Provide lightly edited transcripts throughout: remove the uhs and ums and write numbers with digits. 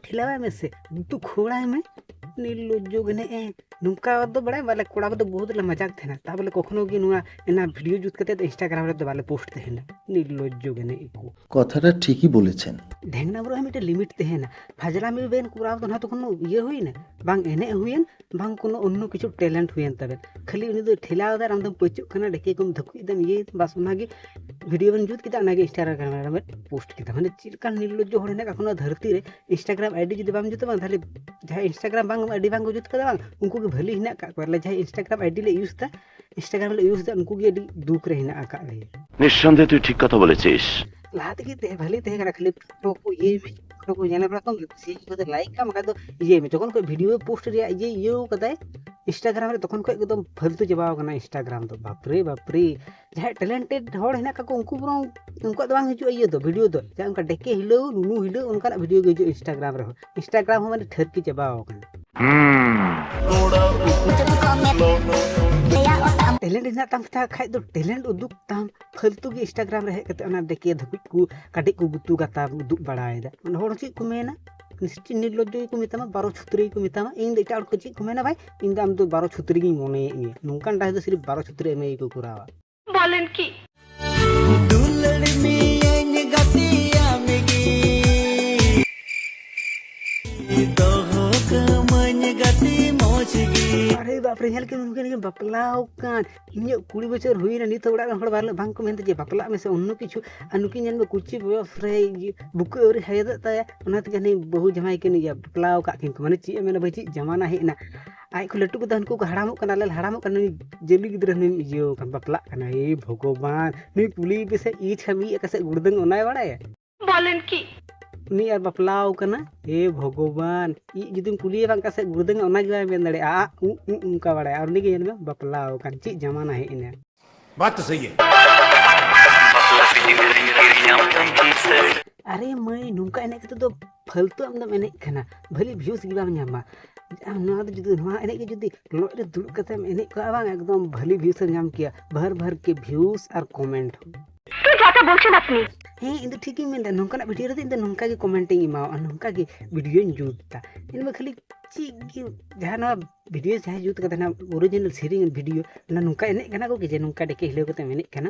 ठिलावाय में से तू खोड़ाय में नीलो जोगने नुका दो बड़ा वाले कोड़ा तो बहुत ला मजाक थे ना ता बोले कखनो की नुआ एना वीडियो जुत करते तो इंस्टाग्राम रे तो वाले पोस्ट थे ना नीलो जोगने इको কথাটা ঠিকই বলেছেন। ढेंगना बरो हमें लिमिट थे ना फाजला में बेन कुराव तो ना तो कोनो ये हुई ना बांग एने हुईन बांग कोनो अन्नो किछु टैलेंट हुईन तबे खाली उनी दो ठेलाव दार आम पचुक कना डेके कम धकुई दम ये बस उनागे वीडियो बन जुत किता उनागे इंस्टाग्राम रे पोस्ट किता माने चिलका नीलो जो होने का कोनो धरती रे इंस्टाग्राम आईडी जुदी बाम जुत बांग थाले जहां इंस्टाग्राम बांग आईडी बांग जुत कदा बांग उनको के भली हिना का करले जहां इंस्टाग्राम आईडी ले यूज ता इंस्टाग्राम ले यूज ता उनको के आईडी दुख रे हिना का ले निस्संदेह তুই ঠিক কথা বলেছিস। लाते की ते भली ते करा खाली फोटो को ये में फोटो को जाने पड़ा कम सी को तो लाइक का मका तो ये में जखन कोई वीडियो पोस्ट रे ये कदाय इंस्टाग्राम रे तखन को एकदम फालतू जवाब करना इंस्टाग्राम तो बाप रे जहां टैलेंटेड होड़ हिना का को उनको बरो उनको तो बांग हिजु ये तो वीडियो तो जहां उनका डेके हिलो नुनु हिलो उनका वीडियो के जो इंस्टाग्राम रे इंस्टाग्राम माने ठरकी जवाब करना टैलेंट हिना तम था खाइ दो टैलेंट उदुक तम फालतू के इंस्टाग्राम रे हेकते ओना देखे धकुट को काटी को गुतु गाता उदुक बड़ाय दा मन होड़ ची को मेना निश्चित निर्लज्ज को मितामा 12 छुत्री को मितामा इन एटा को ची को मेना भाई इन दाम तो 12 छुत्री गी मने ये नुकान डाय तो सिर्फ 12 छुत्री में को करावा बोलन की दुलड़ में ये गतिया मिगी तो हो कमन गति मोचगी अरे बाप रे हेल के उनके ने बपलाओ कान इने 20 बछर हुई ना नित उड़ा हड़ बार बांग को मेनते जे बपला में से उन्नो किछु अनुकी जन में कुछ फ्रे बुक और हेद ताया उनाते जने बहु जमाई के ने बपलाओ का किन माने ची मेने बची जमाना है ना आई को लट्टू को हनको हड़ामो कना ले हड़ामो कना जेली गिद्र ने इयो kan बपला कना ए भगवान नि पुली पे से ई छमी एकसे गुड़दंग ओनाय बड़ाय बोलन की नी यार बपलाओ कना ए भगवान ई जुदिम कुली बांग कासे गुड़दंग ओना गे बेन दड़े आ उनका बड़ाय और नी गे में बपलाओ कन ची जमाना है इने बात तो सही है। अरे मैं नुका एने के तो फालतू आम दम एने कना भली व्यूज गी बाम न्यामा ना तो जुदी ना एने के जुदी लो रे दुड़ कते एने का बांग एकदम भली व्यूज न्याम किया भर के व्यूज और कमेंट तू जाता बोलछन अपनी हे इन ठीक ही मेन नोंका वीडियो रे इन नोंका के कमेंटिंग इमा नोंका के वीडियो जूता इन में खाली ची जहां वीडियो जहां जूत कते ना ओरिजिनल सेरिंग वीडियो ना नोंका एने कना को के नोंका डेके हिलो कते मेने कना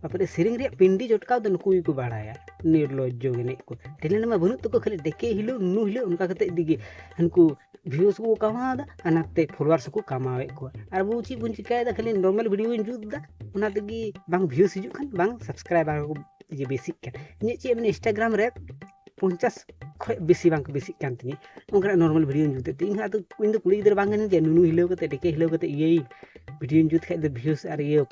बापरे सेरिंग रे पिंडी जटकाव तो नुकुई को बाड़ाया निर्लज्जो गने को टैलेंट में बनु तो को खाली डेके हिलो नु हिलो उनका कते दिगे हनको व्यूज को कमादा अनाते फॉलोअर्स को कमावे को और वो ची बुन चिकाय दा खाली नॉर्मल वीडियो जूत दा उना तगी बांग व्यूज हिजु खान बांग सब्सक्राइबर को ये basic kan ini cie men Instagram रे 50 खय बेसी बांग बेसी kan tini उनका नॉर्मल वीडियो जुते तीन हा तो इन तो कुड़ी इधर बांग ने जे नुनु हिलो कते डेके हिलो कते ये वीडियो जुत खाय द व्यूज और ये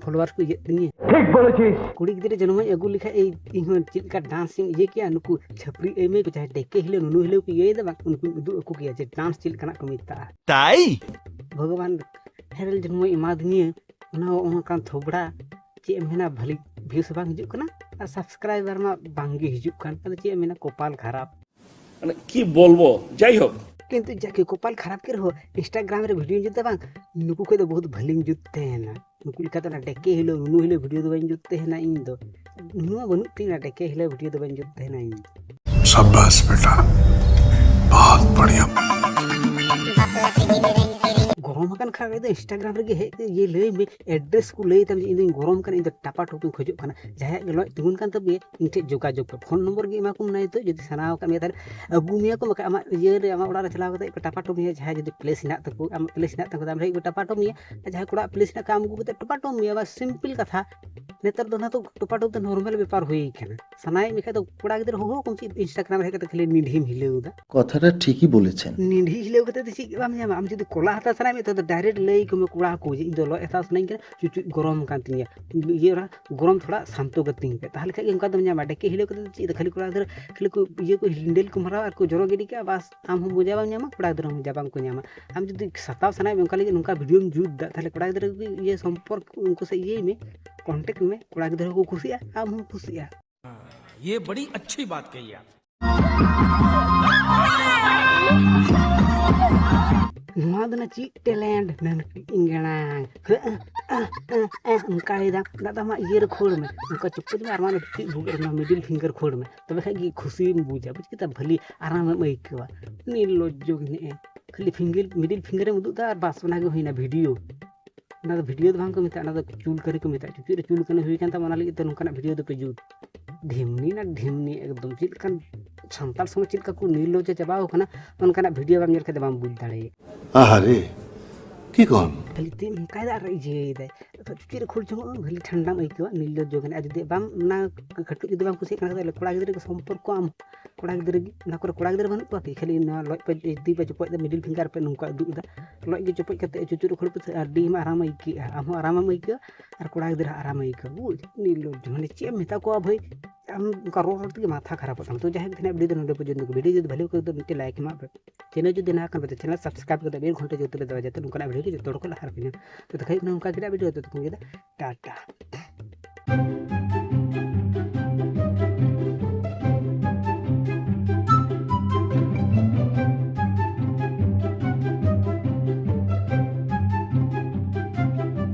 फॉलोअर्स को ये तनी ठीक बोलछिस कुड़ी इधर जन्म अगु लिखा ए इन चिलका डांसिंग ये किया नुकु छपरी एमे को चाहे डेके हिलो नुनु हिलो को ये द बांग उनको उदु को किया जे डांस चिलका को मिता ताई भगवान हेरल जन्म इमादनी ना ओनका थोबड़ा चे मेना भली व्यूज बांग हिजु कना और सब्सक्राइबर मा बांगे हिजु कान चे मेना कपाल खराब মানে কি বলবো যাই হোক किंतु जाके कपाल खराब के रहो इंस्टाग्राम रे वीडियो जुते बांग नुकु के तो बहुत भलिंग जुते है ना नुकु लिखा तो ना डेके हिलो नुनु हिलो वीडियो तो बन जुते है ना इन दो नुनु बनु तीन ना डेके हिलो वीडियो तो बन जुते है ना इन शाबाश बेटा बहुत बढ़िया गरम kan खावे तो इंस्टाग्राम रे हे ये ले में एड्रेस को ले तम इन गरम kan इन टापा टोपी खोजो kana जहां लो तिगुन kan तब इन ठे जोगाजोग पे फोन नंबर गे मा कुम नाय तो जदि सनाव का मे तार अगु मिया को मका अमा ये रे अमा उड़ा रे चलाव कते टापा टोपी जहां जदि प्लेस हिना तको अम प्लेस हिना तको दाम रे टापा टोपी जहां कोड़ा प्लेस ना काम को टापा टोपी बस सिंपल कथा नेतर दो ना तो टापा टोपी तो नॉर्मल व्यापार होई kana सनाय मिखा तो कोड़ा गिदर हो कुम ची इंस्टाग्राम रे कते खाली निढिम हिलेउदा কথাটা ঠিকই বলেছেন। निढि हिलेउ कते ची बाम जाम हम जदि कोला हता सनाय में तो डायरेक्ट ले को में कुड़ा को इन दो लो एहसास नहीं कर चुचु गरम कान तिया ये रा गरम थोड़ा शांतो गतिंग पे ताहले के उनका दम जामा डेके हिलो कते ची खाली कुड़ा दर खाली को ये को हिंडल को मरा और को जरो गिडी का बस आम हम बुझाबा जामा कुड़ा दर हम जाबाम को जामा हम जदि सताव सनाय में उनका ले उनका वीडियो में जुद ताहले कुड़ा दर ये संपर्क उनको से ये में कांटेक्ट में कुड़ा दर को खुशिया हम खुशिया ये बड़ी अच्छी बात कही आप। ᱱᱚᱣᱟ ᱫᱚ ᱱᱟ ᱪᱮᱫ ᱴᱮᱞᱮᱱᱴ ᱱᱟᱱ ᱤᱝᱜᱟᱲᱟᱝ ᱚᱱᱠᱟᱭᱮᱫᱟ ᱫᱟᱫᱟ ᱢᱟ ᱤᱭᱟᱹ ᱨᱮ ᱠᱷᱳᱲ ᱢᱮ ᱚᱱᱠᱟ ᱪᱩᱯᱩᱫ ᱢᱮ ᱟᱨ ᱢᱟ ᱴᱤᱡ ᱵᱷᱩᱜ ᱨᱮ ᱢᱤᱰᱤᱞ ᱯᱷᱤᱝᱜᱟᱨ ᱠᱷᱳᱲ ᱢᱮ ᱛᱚᱵᱮ ᱠᱷᱟᱡ ᱜᱮ ᱠᱷᱩᱥᱤᱢ ᱵᱩᱡᱟ ᱵᱩᱡ ᱠᱮᱫᱟ ᱵᱷᱟᱹᱞᱤ ᱟᱨᱟᱢᱮᱢ ᱟᱹᱭᱠᱟᱹᱣᱟ ᱱᱤᱨᱞᱚᱡᱽᱡᱚ ᱜᱮ ᱠᱷᱟᱹᱞᱤ ᱢᱤᱰᱤᱞ ᱯᱷᱤᱝᱜᱟᱨᱮᱢ ᱩᱫᱩᱜ ᱮᱫᱟ ᱟᱨ ᱵᱟᱥ ᱚᱱᱟᱜᱮ ᱦᱩᱭᱱᱟ ᱵᱷᱤᱰᱤᱭᱳ ᱚᱱᱟ ᱫᱚ ᱵᱷᱤᱰᱤᱭᱳ ᱫᱚ ᱵᱟᱝ ᱠᱚ ᱢᱮᱛᱟᱜᱼᱟ ᱚᱱᱟ ᱫᱚ ᱪᱩᱞᱠᱟᱹᱱᱤ ᱠᱚ ᱢᱮᱛᱟᱜᱼᱟ ᱪᱩᱪᱩᱫ ᱨᱮ ᱪᱩᱞᱠᱟᱹᱱᱤ ᱦᱩᱭ ᱠᱟᱱ ᱛᱟᱢᱟ ᱚᱱᱟ ᱞᱟᱹᱜᱤᱫ ᱛᱮ ᱱᱚᱝᱠᱟᱱᱟᱜ ᱵᱷᱤᱰᱤᱭᱳ ᱫᱚᱯᱮ ᱡᱩᱛ ᱰᱷᱤᱢᱱᱤ ᱱᱟ ᱰᱷᱤᱢᱱᱤ ᱮᱠᱫᱚᱢ ᱪᱮᱫ ᱞᱮᱠᱟᱱ ᱥᱟᱱᱛᱟᱲ ᱥᱚᱢᱟᱡᱽ ᱪᱮᱫ ᱞᱮᱠᱟ ᱠᱚ ᱱᱤᱨᱞᱚᱡᱽᱡᱚ ᱪᱟᱵᱟᱣ ᱠᱟᱱᱟ ᱚᱱᱠᱟᱱᱟᱜ ᱵᱷᱤᱰᱤᱭᱳ ᱵᱟᱢ ᱧᱮᱞ ᱠᱷᱟᱡ ᱫᱚ ᱵᱟᱢ ᱵᱩᱡᱽ ᱫᱟᱲᱮᱭᱟᱜᱼᱟ আহারে কি কন খালি ᱛᱮ ᱚᱱᱠᱟᱭᱮᱫᱟ ᱟᱨ ᱤᱭᱟᱹᱭᱮᱫᱟᱭ ᱪᱩᱪᱩᱫ ᱨᱮ ᱠᱷᱳᱲ ᱡᱚᱝᱚᱜᱼᱟ ᱵᱷᱟᱹᱞᱤ ᱴᱷᱟᱱᱰᱟᱢ ᱟᱹᱭᱠᱟᱹᱣᱟ ᱱᱤᱨᱞᱚᱡᱽᱡᱚ ᱠᱟᱱᱟ ᱟᱨ ᱡᱩᱫᱤ ᱵᱟᱢ ᱚᱱᱟ ᱠᱟᱹᱴᱩᱵ ᱡᱩᱫᱤ ᱵᱟᱢ ᱠᱩᱥᱤᱭᱟᱜ ᱠᱟᱱ ᱠᱷᱟᱡ ᱠᱚᱲᱟ ᱜᱤᱫᱽᱨᱟᱹ ᱜᱮ ᱥᱚᱢᱯᱚᱨᱠᱚ ᱟᱢ ᱠᱚᱲᱟ ᱜᱤᱫᱽᱨᱟᱹ ᱜᱮ ᱚᱱᱟ ᱠᱚᱨᱮ ᱠᱚᱲᱟ ᱜᱤᱫᱽᱨᱟᱹ ᱵᱟᱹᱱᱩᱜ ᱠᱚᱣᱟ ᱠᱤ ᱠᱷᱟᱹᱞᱤ ᱱᱚᱣᱟ ᱞᱚᱡ ᱯᱮ ᱛᱤ ᱯᱮ ᱪᱚᱯᱚᱡ ᱮᱫᱟ ᱢᱤᱰᱤᱞ ᱯᱷᱤᱝᱜᱟᱨ ᱯᱮ ᱱᱚᱝᱠᱟ ᱩᱫᱩᱜ ᱮᱫᱟ ᱞᱚᱡ ᱜᱮ ᱪᱚᱯᱚᱡ ᱠᱟᱛᱮ ᱪᱩᱪᱩᱫ ᱨᱮ ᱠᱷᱳᱲ ᱯᱮ ᱟᱹᱰᱤ ᱟᱨᱟᱢ ᱟᱹᱭᱠᱟᱹᱜᱼᱟ ᱟᱢ ᱦᱚᱸ ᱟᱨᱟᱢᱮᱢ ᱟᱹᱭᱠᱟᱹᱣᱟ ᱟᱨ ᱠᱚᱲᱟ ᱜᱤᱫᱽᱨᱟᱹ ᱟᱨᱟᱢ ᱟᱹᱭᱠᱟᱹᱣᱟ ᱵᱩᱡᱽ ᱱᱤᱨᱞᱚᱡᱽᱡᱚ ᱢᱟᱱे ᱪᱮᱫ ᱮᱢ ᱢᱮᱛᱟ ᱠᱚᱣᱟ ᱵᱷᱟᱹᱭ ᱟᱢ ᱚᱱᱠᱟ ᱨᱚᱲ ᱨᱚᱲ ᱛᱮᱜᱮ ᱢᱟᱛᱷᱟ ᱠᱷᱟᱨᱟᱯᱚᱜ ᱛᱟᱢᱟ ᱛᱚ ᱡᱟᱦᱟᱸᱭ ᱛᱟᱦᱮᱱᱟ ᱵᱷᱤᱰᱤᱭᱳ ᱫᱚ ᱱᱚᱰᱮ ᱯᱚᱨᱡᱚᱱᱛᱚ ᱵᱷᱤᱰᱤᱭᱳ ᱡᱩᱫᱤ ᱵᱷᱟᱹᱞᱤ ᱠᱚ ᱢᱤᱫᱴᱮᱱ ᱞᱟᱭᱤᱠ ᱮᱢᱟᱜ ᱯᱮ ᱪᱮᱱᱮᱞ ᱡᱩᱫᱤ ᱱᱟᱣᱟ ᱠᱟᱱ ᱯᱮ ᱪᱮᱱᱮᱞ ᱥᱟᱵᱥᱠᱨᱟइब ᱠᱟᱛᱮ ᱵᱮᱞ ᱜᱷᱚᱱᱴᱟ ᱡᱚᱛᱚ ᱞᱮ ᱫᱚᱦᱚᱭᱟ ᱡᱟᱛᱮ ᱱᱚᱝᱠᱟᱱᱟᱜ ᱵᱷᱤᱰᱤᱭᱳ ᱡᱚᱛᱚ ᱦᱚᱲ ᱠᱚ ᱞᱟᱦᱟ ᱨᱮᱯᱮ ᱧᱟᱢ ᱛᱚ ᱫᱮᱠᱷᱟᱭ ᱱᱚᱝᱠᱟ ᱜᱮ ᱵᱷᱤᱰᱤᱭᱳ ᱛᱚ ᱛᱚᱠᱷᱚᱱ ᱜᱮ ᱴᱟᱴᱟ